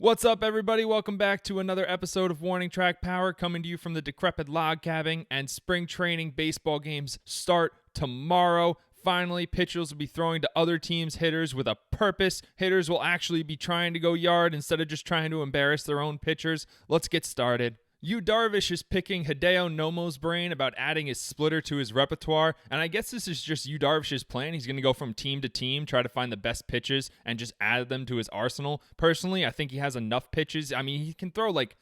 What's up, everybody? Welcome back to another episode of Warning Track Power, coming to you from the decrepit log cabin. And spring training baseball games start tomorrow. Finally, pitchers will be throwing to other teams' hitters with a purpose. Hitters will actually be trying to go yard instead of just trying to embarrass their own pitchers. Let's get started. Darvish is picking Hideo Nomo's brain about adding his splitter to his repertoire, and I guess this is just Darvish's plan. He's going to go from team to team, try to find the best pitches, and just add them to his arsenal. Personally, I think he has enough pitches. I mean, he can throw like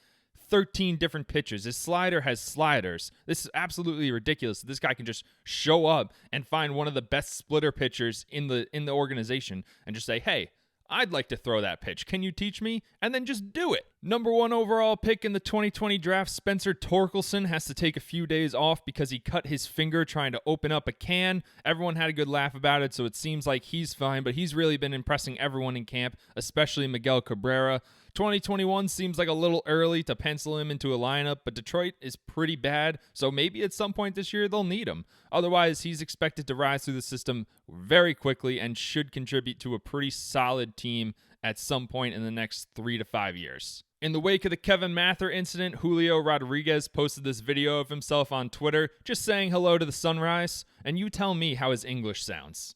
13 different pitches. His slider has sliders. This is absolutely ridiculous. This guy can just show up and find one of the best splitter pitchers in the organization and just say, hey, I'd like to throw that pitch. Can you teach me? And then just do it. Number 1 overall pick in the 2020 draft, Spencer Torkelson, has to take a few days off because he cut his finger trying to open up a can. Everyone had a good laugh about it, so it seems like he's fine, but he's really been impressing everyone in camp, especially Miguel Cabrera. 2021 seems like a little early to pencil him into a lineup, but Detroit is pretty bad, so maybe at some point this year they'll need him. Otherwise, he's expected to rise through the system very quickly and should contribute to a pretty solid team at some point in the next 3 to 5 years. In the wake of the Kevin Mather incident, Julio Rodriguez posted this video of himself on Twitter, just saying hello to the sunrise, and you tell me how his English sounds.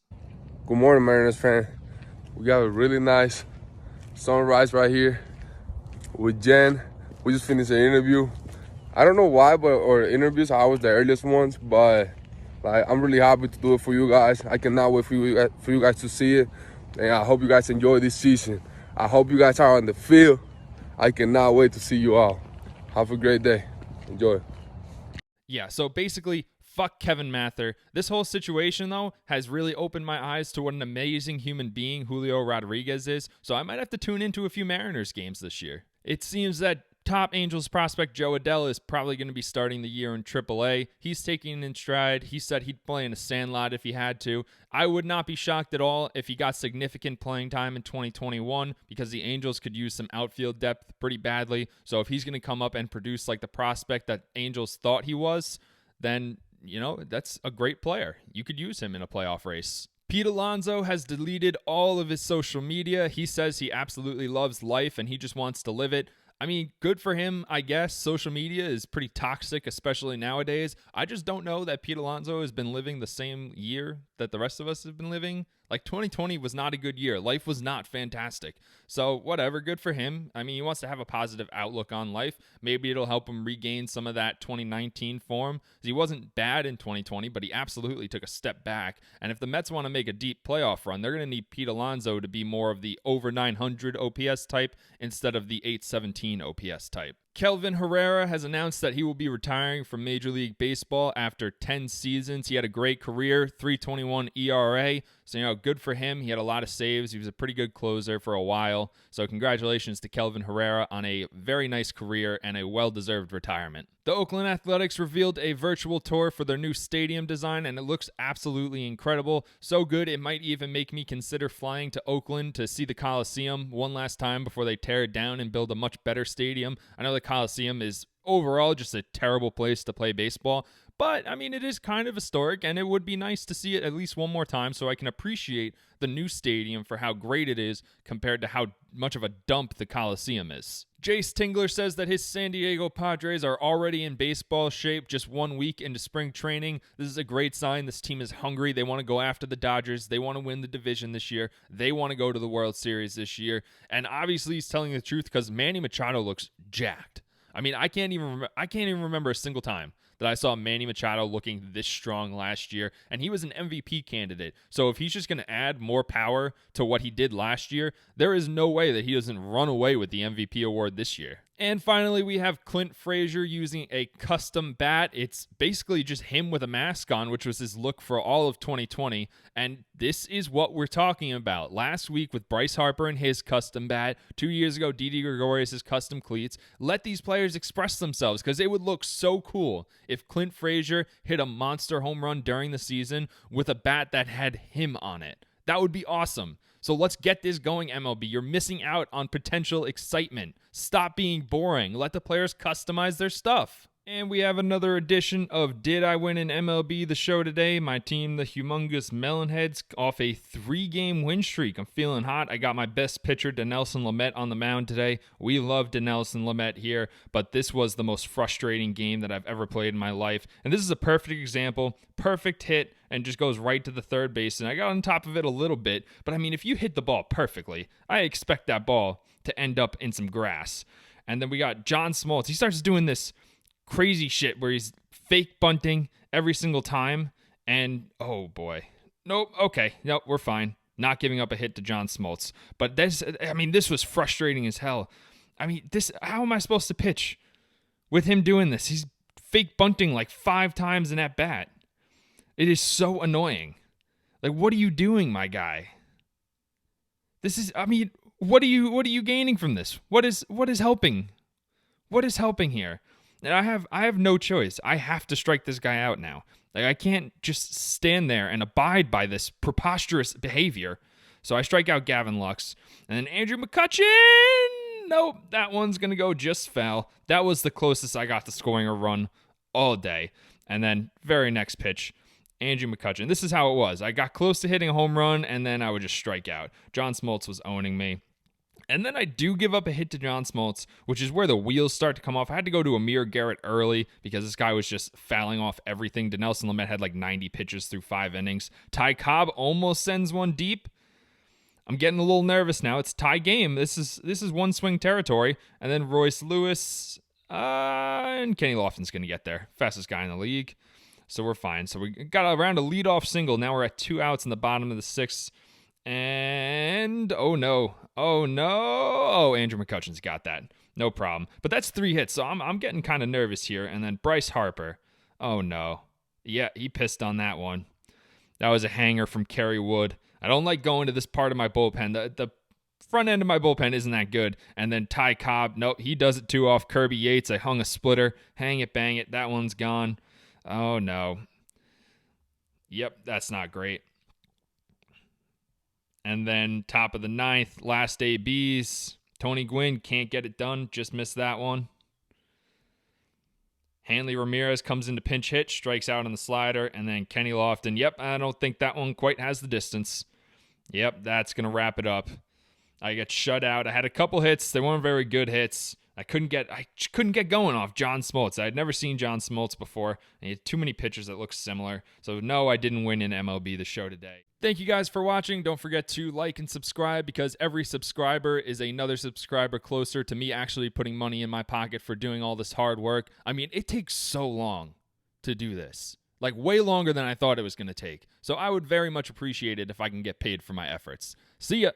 Good morning, Mariners fan. We got a really nice sunrise right here with Jen. We just finished an interview. I don't know why, but our interviews are always the earliest ones, but I'm really happy to do it for you guys. I cannot wait for you guys to see it, and I hope you guys enjoy this season. I hope you guys are on the field. I cannot wait to see you all. Have a great day. Enjoy. Yeah, so basically, fuck Kevin Mather. This whole situation, though, has really opened my eyes to what an amazing human being Julio Rodriguez is, so I might have to tune into a few Mariners games this year. It seems that top Angels prospect Joe Adell is probably going to be starting the year in AAA. He's taking it in stride. He said he'd play in a sandlot if he had to. I would not be shocked at all if he got significant playing time in 2021 because the Angels could use some outfield depth pretty badly. So if he's going to come up and produce like the prospect that Angels thought he was, then, that's a great player. You could use him in a playoff race. Pete Alonso has deleted all of his social media. He says he absolutely loves life and he just wants to live it. I mean, good for him, I guess. Social media is pretty toxic, especially nowadays. I just don't know that Pete Alonso has been living the same year that the rest of us have been living. Like, 2020 was not a good year. Life was not fantastic. So, whatever, good for him. I mean, he wants to have a positive outlook on life. Maybe it'll help him regain some of that 2019 form. He wasn't bad in 2020, but he absolutely took a step back. And if the Mets want to make a deep playoff run, they're going to need Pete Alonso to be more of the over 900 OPS type instead of the 817 OPS type. Kelvin Herrera has announced that he will be retiring from Major League Baseball after 10 seasons. He had a great career, 3.21 ERA. So, good for him. He had a lot of saves. He was a pretty good closer for a while. So, congratulations to Kelvin Herrera on a very nice career and a well-deserved retirement. The Oakland Athletics revealed a virtual tour for their new stadium design, and it looks absolutely incredible. So good, it might even make me consider flying to Oakland to see the Coliseum one last time before they tear it down and build a much better stadium. I know the Coliseum is overall just a terrible place to play baseball, but, I mean, it is kind of historic, and it would be nice to see it at least one more time so I can appreciate the new stadium for how great it is compared to how much of a dump the Coliseum is. Jace Tingler says that his San Diego Padres are already in baseball shape just 1 week into spring training. This is a great sign. This team is hungry. They want to go after the Dodgers. They want to win the division this year. They want to go to the World Series this year. And obviously he's telling the truth because Manny Machado looks jacked. I mean, I can't even remember a single time that I saw Manny Machado looking this strong last year, and he was an MVP candidate. So if he's just going to add more power to what he did last year, there is no way that he doesn't run away with the MVP award this year. And finally, we have Clint Frazier using a custom bat. It's basically just him with a mask on, which was his look for all of 2020. And this is what we're talking about. Last week with Bryce Harper and his custom bat, 2 years ago, Didi Gregorius' custom cleats. Let these players express themselves because it would look so cool if Clint Frazier hit a monster home run during the season with a bat that had him on it. That would be awesome. So let's get this going, MLB. You're missing out on potential excitement. Stop being boring. Let the players customize their stuff. And we have another edition of Did I Win in MLB The Show today? My team, the humongous Melonheads, off a 3-game win streak. I'm feeling hot. I got my best pitcher, Dinelson Lamet, on the mound today. We love Dinelson Lamet here, but this was the most frustrating game that I've ever played in my life. And this is a perfect example. Perfect hit, and just goes right to the third base. And I got on top of it a little bit, but I mean, if you hit the ball perfectly, I expect that ball to end up in some grass. And then we got John Smoltz. He starts doing this crazy shit where he's fake bunting every single time, and oh boy, nope, we're fine, not giving up a hit to John Smoltz. But this was frustrating as hell. How am I supposed to pitch with him doing this? He's fake bunting like 5 times in at bat. It is so annoying. Like, what are you doing, my guy? What are you gaining from this? What is helping? What is helping here? And I have no choice. I have to strike this guy out now. Like, I can't just stand there and abide by this preposterous behavior. So I strike out Gavin Lux. And then Andrew McCutchen! Nope, that one's going to go just foul. That was the closest I got to scoring a run all day. And then very next pitch, Andrew McCutchen. This is how it was. I got close to hitting a home run, and then I would just strike out. John Smoltz was owning me. And then I do give up a hit to John Smoltz, which is where the wheels start to come off. I had to go to Amir Garrett early because this guy was just fouling off everything. Dinelson Lamet had like 90 pitches through 5 innings. Ty Cobb almost sends one deep. I'm getting a little nervous now. It's tie game. This is one swing territory. And then Royce Lewis and Kenny Lofton's going to get there. Fastest guy in the league. So we're fine. So we got around a leadoff single. Now we're at 2 outs in the bottom of the 6th. And oh, Andrew McCutchen's got that. No problem. But that's 3 hits, so I'm getting kind of nervous here. And then Bryce Harper. Oh no. Yeah, he pissed on that one. That was a hanger from Kerry Wood. I don't like going to this part of my bullpen. The front end of my bullpen isn't that good. And then Ty Cobb, nope, he does it too off Kirby Yates. I hung a splitter. Hang it, bang it. That one's gone. Oh no. Yep, that's not great. And then top of the 9th, last ABs. Tony Gwynn can't get it done. Just missed that one. Hanley Ramirez comes into pinch hit, strikes out on the slider. And then Kenny Lofton. Yep, I don't think that one quite has the distance. Yep, that's going to wrap it up. I get shut out. I had a couple hits. They weren't very good hits. I couldn't get going off John Smoltz. I had never seen John Smoltz before. And he had too many pitchers that looked similar. So no, I didn't win in MLB The Show today. Thank you guys for watching. Don't forget to like and subscribe because every subscriber is another subscriber closer to me actually putting money in my pocket for doing all this hard work. I mean, it takes so long to do this. Like way longer than I thought it was going to take. So I would very much appreciate it if I can get paid for my efforts. See ya.